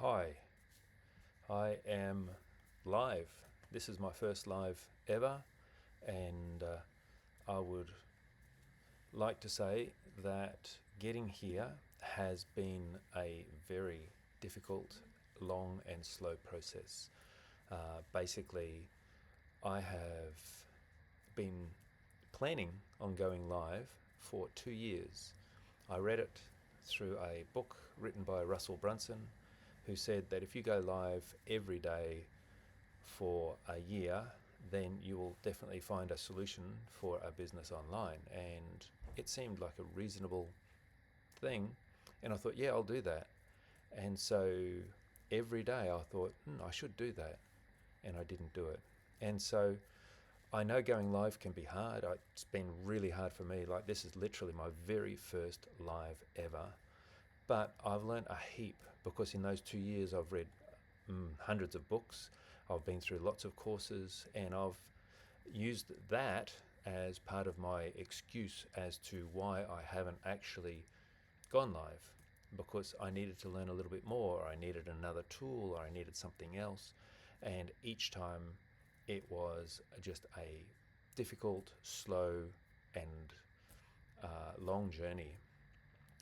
Hi, I am live. This is my first live ever, and I would like to say that getting here has been a very difficult, long, and slow process. Basically, I have been planning on going live for 2 years. I read it through a book written by Russell Brunson, who said that if you go live every day for a year, then you will definitely find a solution for a business online. And it seemed like a reasonable thing. And I thought, yeah, I'll do that. And so every day I thought, I should do that. And I didn't do it. And so I know going live can be hard. It's been really hard for me. Like, this is literally my very first live ever. But I've learned a heap because in those 2 years I've read hundreds of books. I've been through lots of courses, and I've used that as part of my excuse as to why I haven't actually gone live, because I needed to learn a little bit more, or I needed another tool, or I needed something else. And each time it was just a difficult, slow, and long journey.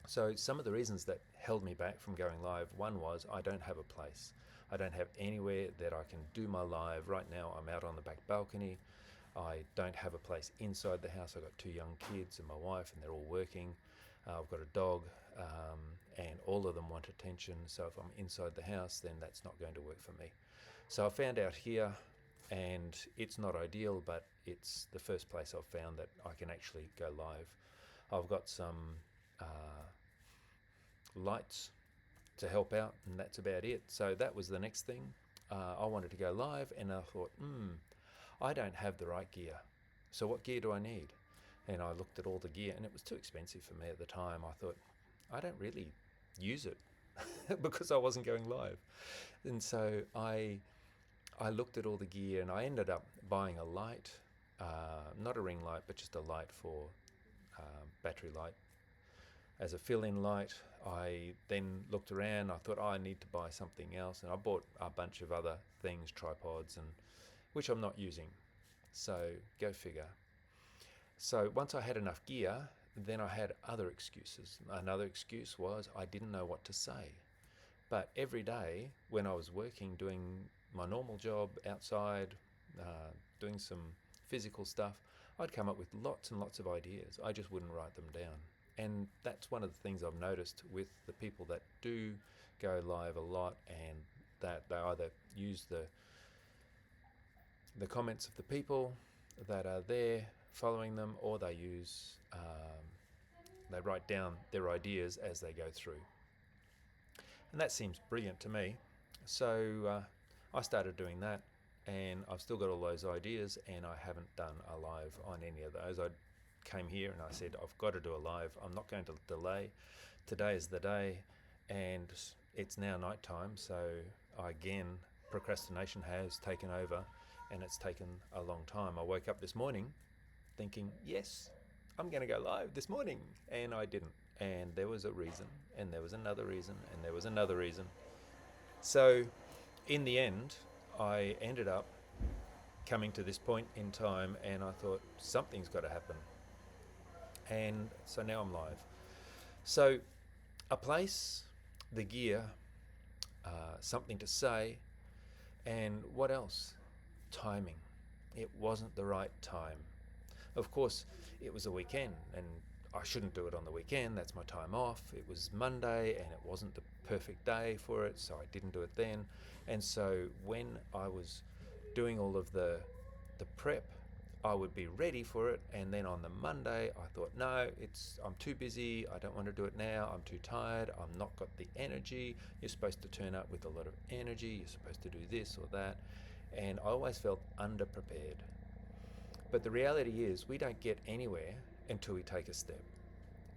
So some of the reasons that held me back from going live, one was I don't have a place. I don't have anywhere that I can do my live. Right now I'm out on the back balcony. I don't have a place inside the house. I've got two young kids and my wife, and they're all working. I've got a dog, and all of them want attention. So if I'm inside the house, then that's not going to work for me. So I found out here, and it's not ideal, but it's the first place I've found that I can actually go live. I've got some uh, lights to help out, and that's about it. So that was the next thing. I wanted to go live, and I thought, I don't have the right gear. So what gear do I need? And I looked at all the gear, and it was too expensive for me at the time. I thought, I don't really use it because I wasn't going live. And so I looked at all the gear, and I ended up buying a light, not a ring light, but just a light for battery light as a fill-in light. I then looked around. I thought, I need to buy something else, and I bought a bunch of other things, tripods, and which I'm not using. So go figure. So once I had enough gear, then I had other excuses. Another excuse was I didn't know what to say. But every day when I was working, doing my normal job outside, doing some physical stuff, I'd come up with lots and lots of ideas. I just wouldn't write them down. And that's one of the things I've noticed with the people that do go live a lot, and that they either use the comments of the people that are there following them, or they write down their ideas as they go through. And that seems brilliant to me. So I started doing that, and I've still got all those ideas, and I haven't done a live on any of those. I came here and I said, I've got to do a live. I'm not going to delay. Today is the day, and it's now night time. So again, procrastination has taken over, and it's taken a long time. I woke up this morning thinking, yes, I'm going to go live this morning, and I didn't. And there was a reason, and there was another reason, and there was another reason. So in the end, I ended up coming to this point in time, and I thought something's got to happen. And so now I'm live. So a place, the gear, something to say, and what else? Timing. It wasn't the right time. Of course, it was a weekend, and I shouldn't do it on the weekend. That's my time off. It was Monday, and it wasn't the perfect day for it, so I didn't do it then. And so when I was doing all of the prep, I would be ready for it, and then on the Monday I thought, no, I'm too busy, I don't want to do it now, I'm too tired, I'm not got the energy. You're supposed to turn up with a lot of energy, you're supposed to do this or that, and I always felt underprepared. But the reality is, we don't get anywhere until we take a step.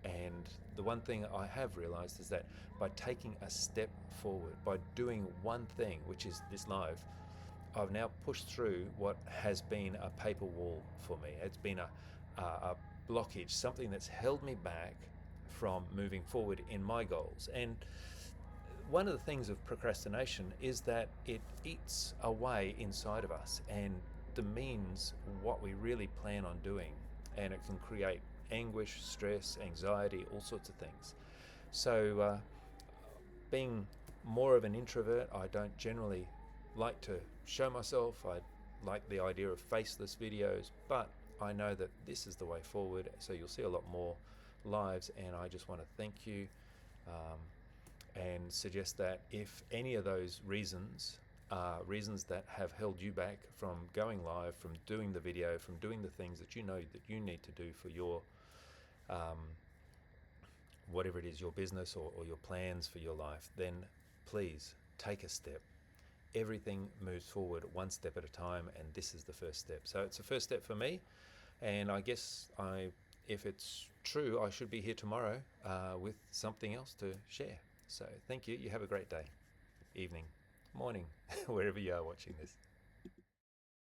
And the one thing I have realized is that by taking a step forward, by doing one thing, which is this live, I've now pushed through what has been a paper wall for me. It's been a blockage, something that's held me back from moving forward in my goals. And one of the things of procrastination is that it eats away inside of us and demeans what we really plan on doing, and it can create anguish, stress, anxiety, all sorts of things. So being more of an introvert, I don't generally like to show myself. I like the idea of faceless videos, but I know that this is the way forward, so you'll see a lot more lives, and I just want to thank you and suggest that if any of those reasons are reasons that have held you back from going live, from doing the video, from doing the things that you know that you need to do for your whatever it is, your business or your plans for your life, then please take a step. Everything moves forward one step at a time, and this is the first step. So it's a first step for me, and I guess if it's true, I should be here tomorrow with something else to share. So thank you. You have a great day, evening, morning, wherever you are watching this.